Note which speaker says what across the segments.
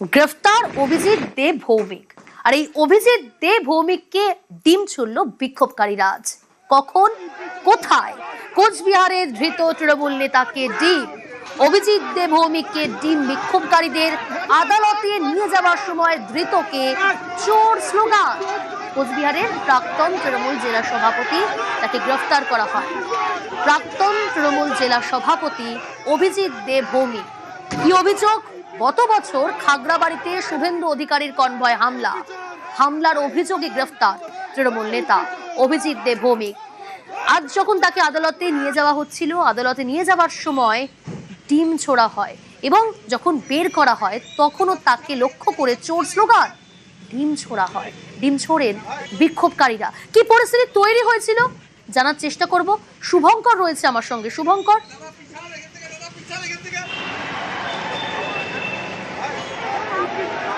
Speaker 1: গ্রেফতার অভিজিৎ দে ভৌমিক। আর এই অভিজিৎ দে ভৌমিককে ডিম ছুড়ল বিক্ষোভকারীরা। আজ কখন, কোথায়? কোচবিহারের ধৃত তৃণমূল নেতাকে ডিম। অভিজিৎ দে ভৌমিককে ডিম বিক্ষোভকারীদের আদালতে নিয়ে যাওয়ার সময় ধৃতকে চোর স্লোগান। কোচবিহারের প্রাক্তন তৃণমূল জেলা সভাপতি, তাকে গ্রেফতার করা হয়। প্রাক্তন তৃণমূল জেলা সভাপতি অভিজিৎ দে ভৌমিক। কি অভিযোগ? গত বছর খাগড়াবাড়িতে শুভেন্দু অধিকারীর কনভয় হামলার অভিযোগে গ্রেফতার তৃণমূল নেতা অভিজিৎ দে ভৌমিক। আজ যখন তাকে আদালতে নিয়ে যাওয়া হচ্ছিল, আদালতে নিয়ে যাওয়ার সময় ডিম ছোড়া হয় এবং যখন বের করা হয় তখনও তাকে লক্ষ্য করে চোর স্লোগান। ডিম ছোড়া হয়, ডিম ছোড়েন বিক্ষোভকারীরা। কি পরিস্থিতি তৈরি হয়েছিল জানার চেষ্টা করব। শুভঙ্কর রয়েছে আমার সঙ্গে। শুভঙ্কর,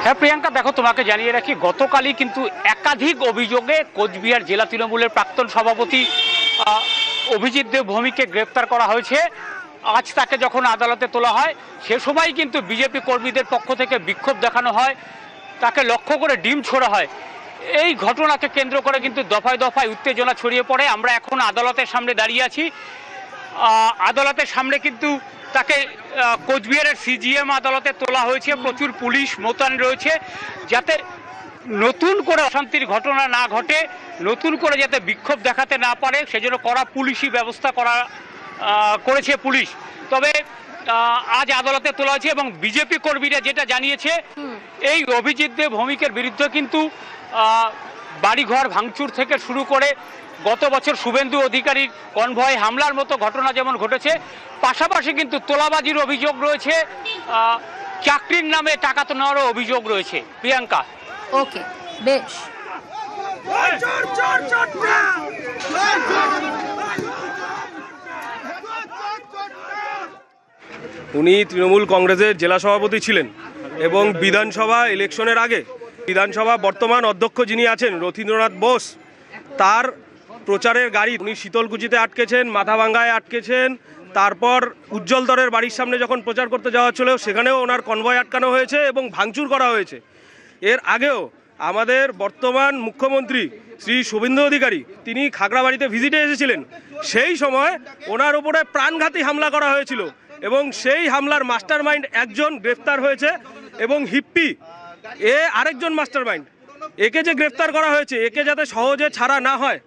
Speaker 2: হ্যাঁ প্রিয়াঙ্কা, দেখো তোমাকে জানিয়ে রাখি, গতকালই কিন্তু একাধিক অভিযোগে কোচবিহার জেলা তৃণমূলের প্রাক্তন সভাপতি অভিজিৎ দে ভৌমিককে গ্রেপ্তার করা হয়েছে। আজ তাকে যখন আদালতে তোলা হয় সে সময় কিন্তু বিজেপি কর্মীদের পক্ষ থেকে বিক্ষোভ দেখানো হয়, তাকে লক্ষ্য করে ডিম ছোড়া হয়। এই ঘটনাকে কেন্দ্র করে কিন্তু দফায় দফায় উত্তেজনা ছড়িয়ে পড়ে। আমরা এখন আদালতের সামনে দাঁড়িয়ে আছি। আদালতের সামনে কিন্তু তাকে কোচবিহারের সিজিএম আদালতে তোলা হয়েছে। প্রচুর পুলিশ মোতায়েন রয়েছে যাতে নতুন করে অশান্তির ঘটনা না ঘটে, নতুন করে যাতে বিক্ষোভ দেখাতে না পারে সেজন্য কড়া পুলিশি ব্যবস্থা করেছে পুলিশ। তবে আজ আদালতে তোলা হয়েছে এবং বিজেপি কর্মীরা যেটা জানিয়েছে, এই অভিজিৎ দে ভৌমিকের বিরুদ্ধে কিন্তু বাড়িঘর ভাঙচুর থেকে শুরু করে গত বছর শুভেন্দু অধিকারীর কনভয় হামলার মতো ঘটনা যেমন ঘটেছে, পাশাপাশি কিন্তু তোলাবাজির অভিযোগ রয়েছে, চাকরির নামে টাকা তো নেওয়ারও অভিযোগ রয়েছে। প্রিয়াঙ্কা,
Speaker 1: ওকে, বেশ।
Speaker 3: উনি তৃণমূল কংগ্রেসের জেলা সভাপতি ছিলেন এবং বিধানসভা ইলেকশনের আগে বিধানসভা বর্তমান অধ্যক্ষ যিনি আছেন রথীন্দ্রনাথ বোস, তার প্রচারের গাড়ি উনি শীতলকুচিতে আটকেছেন, মাথাভাঙ্গায় আটকেছেন। তারপর উজ্জ্বল দরের বাড়ির সামনে যখন প্রচার করতে যাওয়া ছিল সেখানেও ওনার কনভয় আটকানো হয়েছে এবং ভাঙচুর করা হয়েছে। এর আগেও আমাদের বর্তমান মুখ্যমন্ত্রী শ্রী শুভেন্দু অধিকারী তিনি খাগড়াবাড়িতে ভিজিটে এসেছিলেন, সেই সময় ওনার উপরে প্রাণঘাতী হামলা করা হয়েছিল এবং সেই হামলার মাস্টারমাইন্ড একজন গ্রেফতার হয়েছে এবং হিপ্পি আরেকজন মাস্টারমাইন্ড। একে যে গ্রেফতার করা হয়েছে, একে যাতে সহজে ছাড়া না হয়